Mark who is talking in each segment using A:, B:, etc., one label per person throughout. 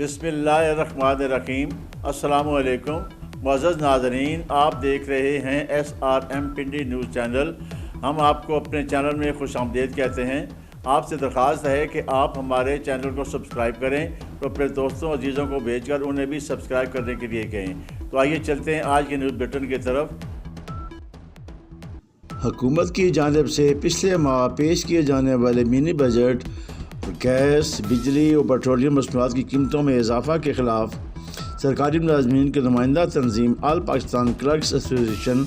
A: بسم اللہ الرحمن الرحیم۔ السلام علیکم معزز ناظرین، آپ دیکھ رہے ہیں SRM پنڈی نیوز چینل۔ ہم آپ کو اپنے چینل میں خوش آمدید کہتے ہیں۔ آپ سے درخواست ہے کہ آپ ہمارے چینل کو سبسکرائب کریں تو اپنے دوستوں عزیزوں کو بھیج کر انہیں بھی سبسکرائب کرنے کے لیے کہیں۔ تو آئیے چلتے ہیں آج کے نیوز بلیٹن کی طرف۔
B: حکومت کی جانب سے پچھلے ماہ پیش کیے جانے والے منی بجٹ گیس، بجلی اور پیٹرولیم مصنوعات کی قیمتوں میں اضافہ کے خلاف سرکاری ملازمین کی نمائندہ تنظیم آل پاکستان کلرکس ایسوسی ایشن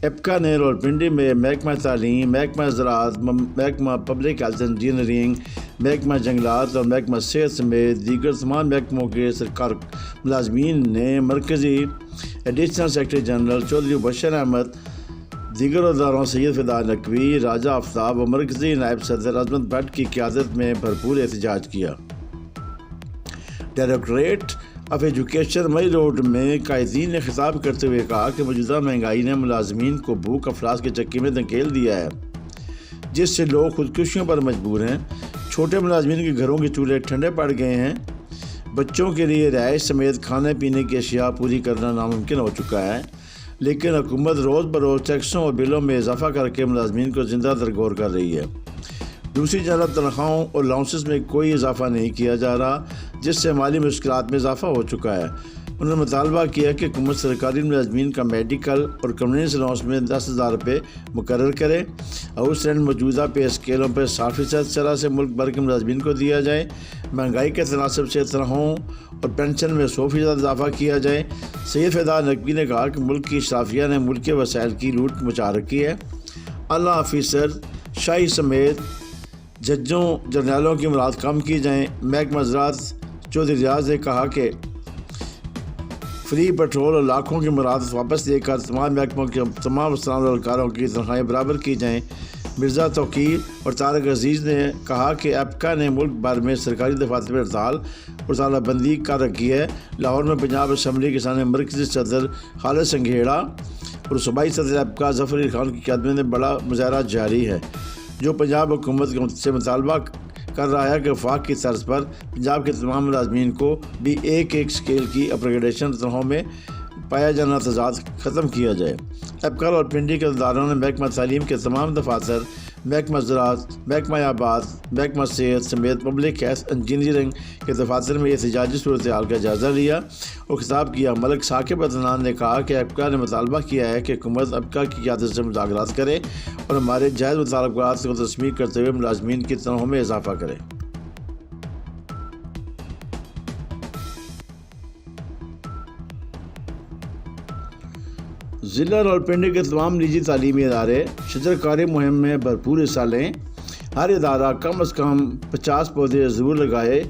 B: ایپکا نے راولپنڈی میں محکمہ تعلیم، محکمہ زراعت، محکمہ پبلک ہیلتھ انجینئرنگ، محکمہ جنگلات اور محکمہ صحت سمیت دیگر تمام محکموں کے سرکار ملازمین نے مرکزی ایڈیشنل سیکرٹری جنرل چودھری مبشر احمد، دیگر عہدیداروں سید فدا نقوی، راجہ آفتاب اور مرکزی نائب صدر عظمت بٹ کی قیادت میں بھرپور احتجاج کیا۔ Directorate of education May road میں قائدین نے خطاب کرتے ہوئے کہا کہ موجودہ مہنگائی نے ملازمین کو بھوک افلاس کے چکے میں دھکیل دیا ہے، جس سے لوگ خودکشیوں پر مجبور ہیں۔ چھوٹے ملازمین کے گھروں کے چولہے ٹھنڈے پڑ گئے ہیں۔ بچوں کے لیے رہائش سمیت کھانے پینے کی اشیاء پوری کرنا ناممکن ہو چکا ہے، لیکن حکومت روز بروز ٹیکسوں اور بلوں میں اضافہ کر کے ملازمین کو زندہ درگور کر رہی ہے۔ دوسری جانب تنخواہوں اور الاؤنسز میں کوئی اضافہ نہیں کیا جا رہا، جس سے مالی مشکلات میں اضافہ ہو چکا ہے۔ انہوں نے مطالبہ کیا کہ حکومت سرکاری ملازمین کا میڈیکل اور کنوینس الاؤنس میں 10,000 روپے مقرر کرے۔ ہاؤس رینٹ موجودہ پے اسکیلوں پر 60% شرح سے ملک بھر کے ملازمین کو دیا جائے۔ مہنگائی کے تناسب سے تنخواہوں اور پینشن میں 100% اضافہ کیا جائے۔ سید فدا نقوی نے کہا کہ ملک کی اشرافیہ نے ملک کے وسائل کی لوٹ مچا رکھی ہے۔ اعلیٰ آفیسر شاہی سمیت ججوں جرنیلوں کی مراد کم کی جائیں۔ محکمہ زراعت چودھری ریاض نے کہا کہ فری پیٹرول اور لاکھوں کی مراد واپس لے کر تمام محکموں کے تمام افسران اور اہلکاروں کی تنخواہیں برابر کی جائیں۔ مرزا توقیر اور طارق عزیز نے کہا کہ ایپکا نے ملک بھر میں سرکاری دفاتر میں ہڑتال اور تالہ بندی کر رکھی ہے۔ لاہور میں پنجاب اسمبلی کے سامنے مرکزی صدر خالد سنگھیڑا اور صوبائی صدر ایپکا ظفر علی خان کی قیادت میں بڑا مظاہرہ جاری ہے، جو پنجاب حکومت سے مطالبہ کر رہا ہے کہ وفاق کی طرز پر پنجاب کے تمام ملازمین کو بھی ایک اسکیل کی اپگریڈیشن تنخواہوں میں پایا جانا تضاد ختم کیا جائے۔ ایپکا اور پنڈی کے اداروں نے محکمہ تعلیم کے تمام دفاتر، محکمہ زراعت، محکمہ آباد، محکمہ صحت سمیت پبلک ہیلتھ انجینئرنگ کے دفاتر میں احتجاجی صورتحال کا جائزہ لیا اور خطاب کیا۔ ملک ثاقب عدنان نے کہا کہ ایپکا نے مطالبہ کیا ہے کہ حکومت ایپکا کی قیادت سے مذاکرات کرے اور ہمارے جائز مطالبات کو تسمیع کرتے ہوئے ملازمین کی تنخواہوں میں اضافہ کرے۔ ضلع راولپنڈی کے تمام نجی تعلیمی ادارے شجرکاری مہم میں بھرپور حصہ لیں۔ ہر ادارہ کم از کم 50 پودے ضرور لگائے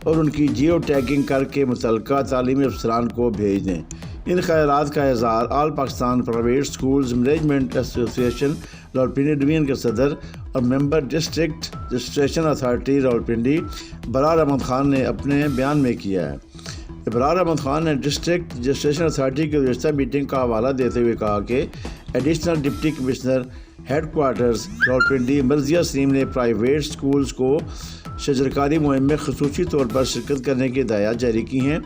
B: اور ان کی جیو ٹیگنگ کر کے متعلقہ تعلیمی افسران کو بھیج دیں۔ ان خیالات کا اظہار آل پاکستان پرائیویٹ اسکولز مینجمنٹ ایسوسی ایشن راولپنڈی ڈویژن کے صدر اور ممبر ڈسٹرکٹ رجسٹریشن اتھارٹی راولپنڈی ابرار احمد خان نے اپنے بیان میں کیا ہے۔ ابرار احمد خان نے ڈسٹرکٹ رجسٹریشن اتھارٹی کی گزشتہ میٹنگ کا حوالہ دیتے ہوئے کہا کہ additional deputy commissioner headquarters Rawalpindi Marzia Saleem نے پرائیویٹ سکولز کو شجرکاری مہم میں خصوصی طور پر شرکت کرنے کی ہدایات جاری کی ہیں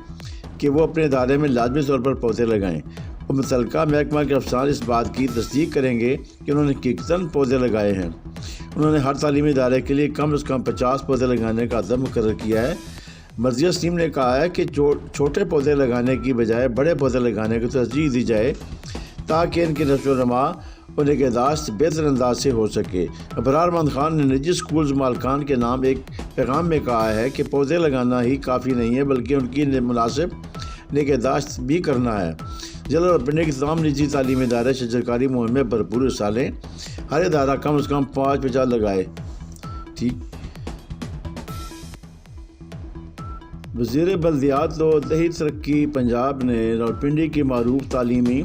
B: کہ وہ اپنے ادارے میں لازمی طور پر پودے لگائیں، اور متعلقہ محکمہ کے افسران اس بات کی تصدیق کریں گے کہ انہوں نے حقیقتاً پودے لگائے ہیں۔ انہوں نے ہر تعلیمی ادارے کے لیے کم از کم 50 پودے لگانے کا عدد مقرر کیا ہے۔ مرضیہ سلیم نے کہا ہے کہ چھوٹے پودے لگانے کی بجائے بڑے پودے لگانے کو ترجیح دی جائے تاکہ ان کی نشو و نما اور نگہداشت بہتر انداز سے ہو سکے۔ ابرار احمد خان نے نجی اسکولز مالکان کے نام ایک پیغام میں کہا ہے کہ پودے لگانا ہی کافی نہیں ہے، بلکہ ان کی مناسب نگہداشت بھی کرنا ہے۔ ضلع راولپنڈی کے تمام نجی تعلیمی ادارے شجرکاری مہم میں بھرپور حصہ لیں۔ ہر ادارہ کم از کم 5 لگائے۔ وزیر بلدیات و دیہی ترقی پنجاب نے راولپنڈی کی معروف تعلیمی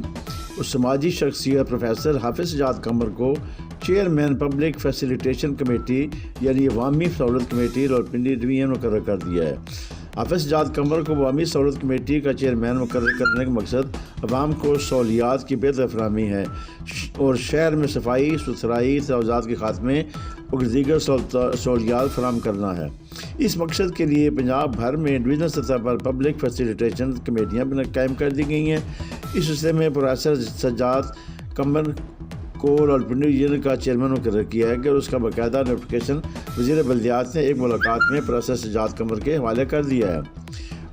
B: اور سماجی شخصیت پروفیسر حافظ سجاد قمر کو چیئرمین پبلک فیسیلیٹیشن کمیٹی یعنی عوامی سہولت کمیٹی راولپنڈی ڈویژن مقرر کر دیا ہے۔ حافظ سجاد قمر کو عوامی سہولت کمیٹی کا چیئرمین مقرر کرنے کا مقصد عوام کو سہولیات کی بہتر فراہمی ہے اور شہر میں صفائی ستھرائی، تجاوزات کے خاتمے اور دیگر سہولیات فراہم کرنا ہے۔ اس مقصد کے لیے پنجاب بھر میں ڈویژنل سطح پر پبلک فیسیلیٹیشن کمیٹیاں قائم کر دی گئی ہیں۔ اس سلسلے میں پروفیسر سجاد قمر کو راولپنڈی ریجن کا چیئرمین مقرر کیا ہے کہ اس کا باقاعدہ نوٹیفکیشن وزیر بلدیات نے ایک ملاقات میں پروفیسر سجاد قمر کے حوالے کر دیا ہے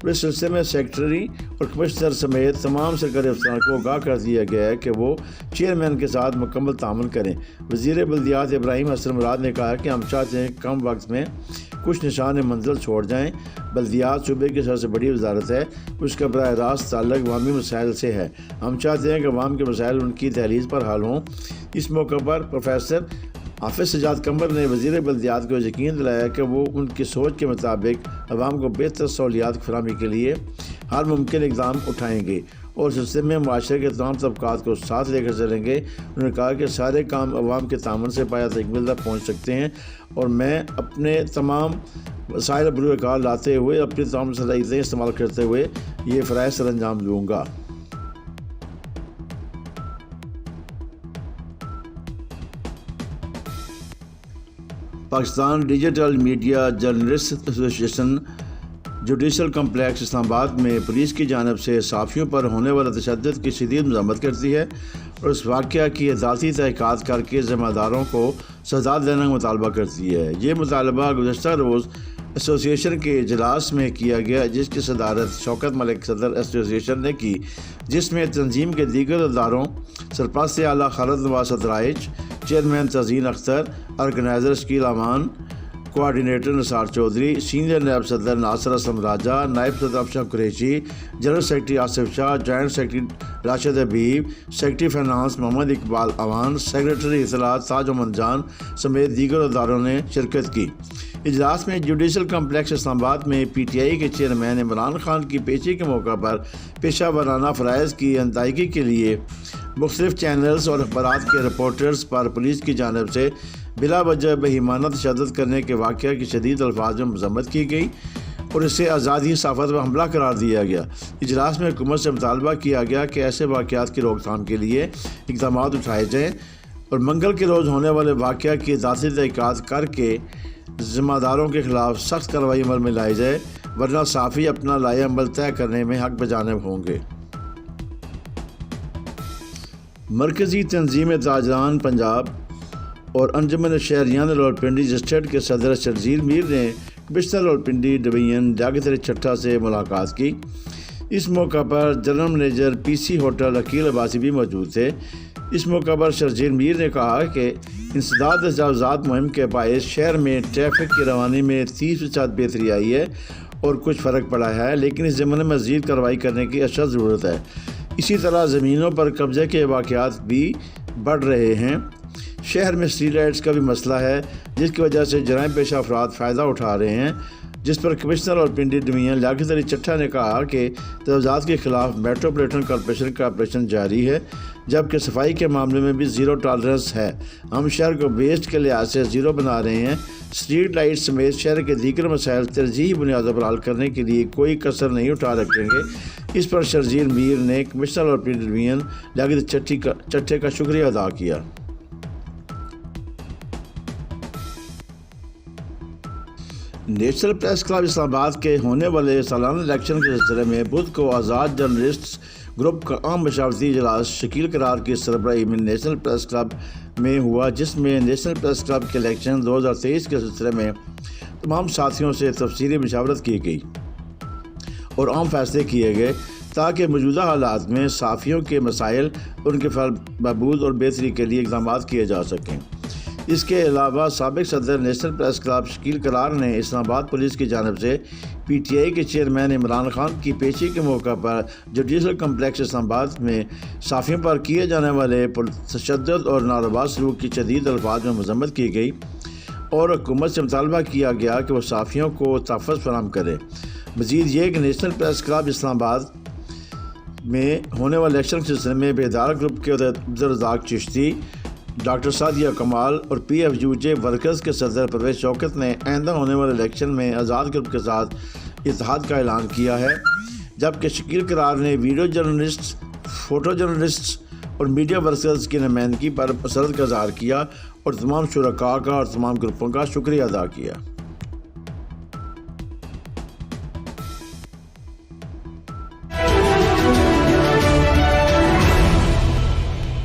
B: اور اس سلسلے میں سیکرٹری اور کمشنر سمیت تمام سرکاری افسران کو آگاہ کر دیا گیا ہے کہ وہ چیئرمین کے ساتھ مکمل تعاون کریں۔ وزیر بلدیات ابراہیم حسن مراد نے کہا کہ ہم چاہتے ہیں کم وقت میں کچھ نشان منزل چھوڑ جائیں۔ بلدیات صوبے کی سب سے بڑی وزارت ہے، اس کا براہ راست تعلق عوامی مسائل سے ہے۔ ہم چاہتے ہیں کہ عوام کے مسائل ان کی دہلیز پر حل ہوں۔ اس موقع پر پروفیسر حافظ سجاد قمر نے وزیر بلدیات کو یقین دلایا کہ وہ ان کی سوچ کے مطابق عوام کو بہتر سہولیات فراہمی کے لیے ہر ممکن اقدام اٹھائیں گے اور سلسلے میں معاشرے کے تمام طبقات کو ساتھ لے کر چلیں گے۔ انہوں نے کہا کہ سارے کام عوام کے تعاون سے پایہ تکمیل تک پہنچ سکتے ہیں اور میں اپنے تمام وسائل بروئے کار لاتے ہوئے اپنی تمام صلاحیتیں استعمال کرتے ہوئے یہ فرائض سر انجام دوں گا۔ پاکستان ڈیجیٹل میڈیا جرنلسٹ ایسوسی ایشن جوڈیشل کمپلیکس اسلام آباد میں پولیس کی جانب سے صحافیوں پر ہونے والا تشدد کی شدید مذمت کرتی ہے اور اس واقعہ کی عدالتی تحقیقات کر کے ذمہ داروں کو سزا دینے کا مطالبہ کرتی ہے۔ یہ مطالبہ گزشتہ روز ایسوسی ایشن کے اجلاس میں کیا گیا، جس کی صدارت شوکت ملک صدر ایسوسی ایشن نے کی، جس میں تنظیم کے دیگر اداروں سرپرست اعلیٰ خالد نواز سترائچ، چیئرمین تزین اختر، آرگنائزر شکیل امان، کوآرڈینیٹر نثار چودھری، سینئر نائب صدر ناصر اسلم راجہ، نائب صدر افشاں قریشی، جنرل سیکرٹری آصف شاہ، جوائنٹ سیکرٹری راشد حبیب، سیکرٹری فائنانس محمد اقبال اوان، سیکرٹری اطلاعات تاج محمد جان سمیت دیگر اداروں نے شرکت کی۔ اجلاس میں جوڈیشل کمپلیکس اسلام آباد میں پی ٹی آئی کے چیئرمین عمران خان کی پیشی کے موقع پر پیشہ ورانہ فرائض کی ادائیگی کے لیے مختلف چینلز اور اخبارات کے رپورٹرز پر پولیس کی جانب سے بلا وجہ بہیمانہ تشدد کرنے کے واقعہ کی شدید الفاظ میں مذمت کی گئی اور اسے آزادی صحافت پر حملہ قرار دیا گیا۔ اجلاس میں حکومت سے مطالبہ کیا گیا کہ ایسے واقعات کی روک تھام کے لیے اقدامات اٹھائے جائیں اور منگل کے روز ہونے والے واقعہ کی عدالتی تحقیقات کر کے ذمہ داروں کے خلاف سخت کارروائی عمل میں لائی جائے، ورنہ صحافی اپنا لائحہ عمل طے کرنے میں حق بجانب ہوں گے۔ مرکزی تنظیم تاجران پنجاب اور انجمن شہریان راولپنڈی اسٹیٹ کے صدر شرجیل میر نے کمشنر راولپنڈی ڈویژن لیاقت علی چٹھا سے ملاقات کی۔ اس موقع پر جنرل مینیجر پی سی ہوٹل عقیل عباسی بھی موجود تھے۔ اس موقع پر شرجیل میر نے کہا کہ انسداد تجاوزات مہم کے باعث شہر میں ٹریفک کی روانی میں 30% بہتری آئی ہے اور کچھ فرق پڑا ہے، لیکن اس ضمن میں مزید کارروائی کرنے کی اشد ضرورت ہے۔ اسی طرح زمینوں پر قبضے کے واقعات بھی بڑھ رہے ہیں۔ شہر میں اسٹریٹ لائٹس کا بھی مسئلہ ہے، جس کی وجہ سے جرائم پیشہ افراد فائدہ اٹھا رہے ہیں، جس پر کمشنر راولپنڈی ڈویژن لیاقت علی چٹھا نے کہا کہ تجاوزات کے خلاف میٹروپولیٹن کارپوریشن کا آپریشن جاری ہے، جبکہ صفائی کے معاملے میں بھی زیرو ٹالرنس ہے۔ ہم شہر کو ویسٹ کے لحاظ سے زیرو بنا رہے ہیں۔ اسٹریٹ لائٹ سمیت شہر کے دیگر مسائل ترجیحی بنیادوں پر حل کرنے کے لیے کوئی کسر نہیں اٹھا رکھیں گے۔ اس پر شرجیل میر نے کمشنر راولپنڈی ڈویژن لیاقت علی چٹھے کا شکریہ ادا کیا۔ نیشنل پریس کلب اسلام آباد کے ہونے والے سالانہ الیکشن کے سلسلے میں بدھ کو آزاد جرنلسٹ گروپ کا عام مشاورتی اجلاس شکیل قرار کی سربراہی میں نیشنل پریس کلب میں ہوا، جس میں نیشنل پریس کلب کے الیکشن 2023 کے سلسلے میں تمام ساتھیوں سے تفصیلی مشاورت کی گئی اور عام فیصلے کیے گئے تاکہ موجودہ حالات میں صحافیوں کے مسائل ان کے بہبود اور بہتری کے لیے اقدامات کیے جا سکیں۔ اس کے علاوہ سابق صدر نیشنل پریس کلب شکیل قرار نے اسلام آباد پولیس کی جانب سے پی ٹی آئی کے چیئرمین عمران خان کی پیشی کے موقع پر جوڈیشل کمپلیکس اسلام آباد میں صحافیوں پر کیے جانے والے تشدد اور ناروا سلوک کی شدید الفاظ میں مذمت کی گئی اور حکومت سے مطالبہ کیا گیا کہ وہ صحافیوں کو تحفظ فراہم کرے۔ مزید یہ کہ نیشنل پریس کلب اسلام آباد میں ہونے والے الیکشن کے سلسلے میں بیدار گروپ کے عبدالرزاق چشتی، ڈاکٹر سعدیہ کمال اور P if you J workers کے صدر پرویز شوکت نے آئندہ ہونے والے الیکشن میں آزاد گروپ کے ساتھ اتحاد کا اعلان کیا ہے، جبکہ شکیل قرار نے ویڈیو جرنلسٹ، فوٹو جرنلسٹ اور میڈیا ورکرز کی نمائندگی پر مسرت کا اظہار کیا اور تمام شرکاء کا اور تمام گروپوں کا شکریہ ادا کیا۔